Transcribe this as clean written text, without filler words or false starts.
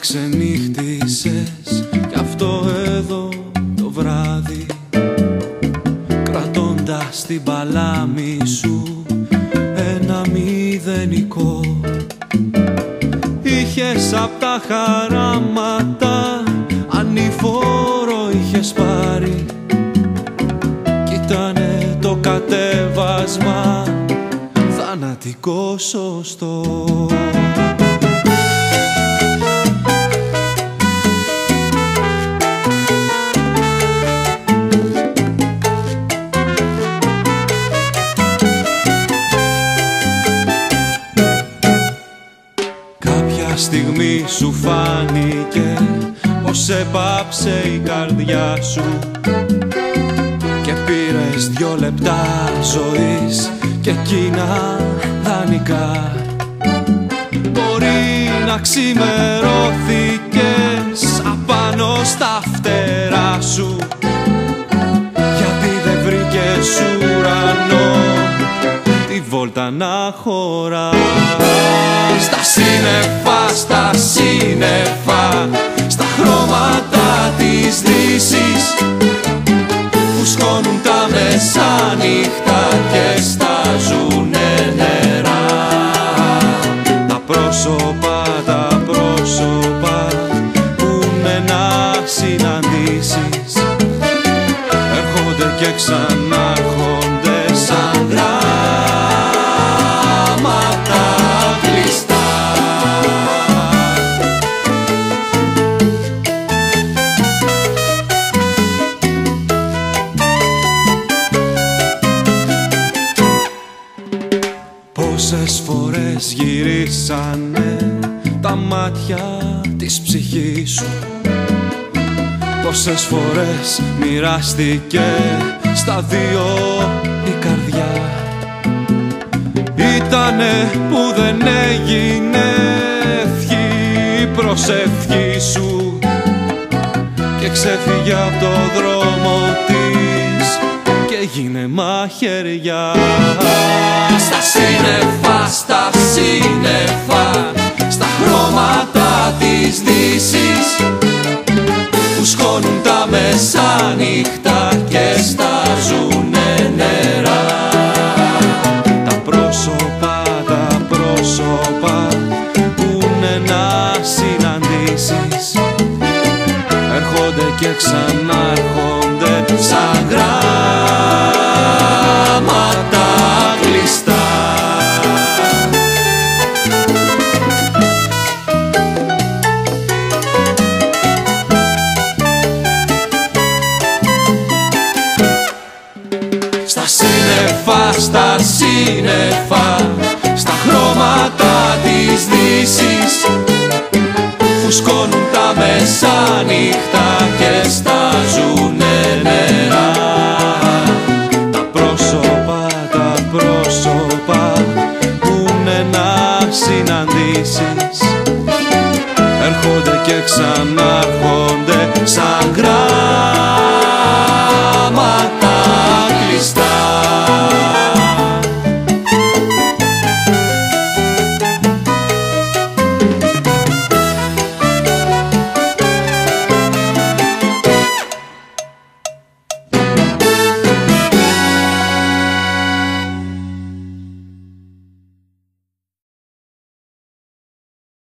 ξενύχτησες κι αυτό εδώ το βράδυ, κρατώντας την παλάμη σου ένα μηδενικό. Είχες απ' τα χαράματα ανηφόρο είχες πάρει κι ήτανε το κατέβασμα θανατικό σωστό. Στιγμή σου φάνηκε πως έπαψε η καρδιά σου και πήρες 2 λεπτά ζωής και εκείνα δανεικά. Μπορεί να ξημερώθηκες απάνω στα φτερά σου γιατί δεν βρήκες ουρανό τη βόλτα να χωρά. Στα σύννεφα, στα σύννεφα, στα χρώματα της δύσης που σκόνουν τα μεσάνυχτα και στάζουνε νερά. Τα πρόσωπα που είναι να συναντήσεις έρχονται και ξανάρχονται σαν γράμματα κλειστά. Πόσες φορές γυρίσανε τα μάτια της ψυχής σου, πόσες φορές μοιράστηκε στα 2 η καρδιά. Ήτανε που δεν έγινε ευχή η προσευχή σου και ξέφυγε από το δρόμο της και έγινε μαχαιριά. Στα σύννεφα, στα σύννεφα, στα χρώματα της δύσης που σκόνουν τα μεσάνυχτα και στάζουνε νερά. Τα πρόσωπα που είναι να συναντήσεις έρχονται και ξανάρχονται σαν γράμματα κλειστά. Στα σύννεφα, στα σύννεφα, στα χρώματα της δύσης που σκόνουν τα μεσάνυχτα και στάζουνε νερά. Τα πρόσωπα που είναι να συναντήσεις έρχονται και ξανά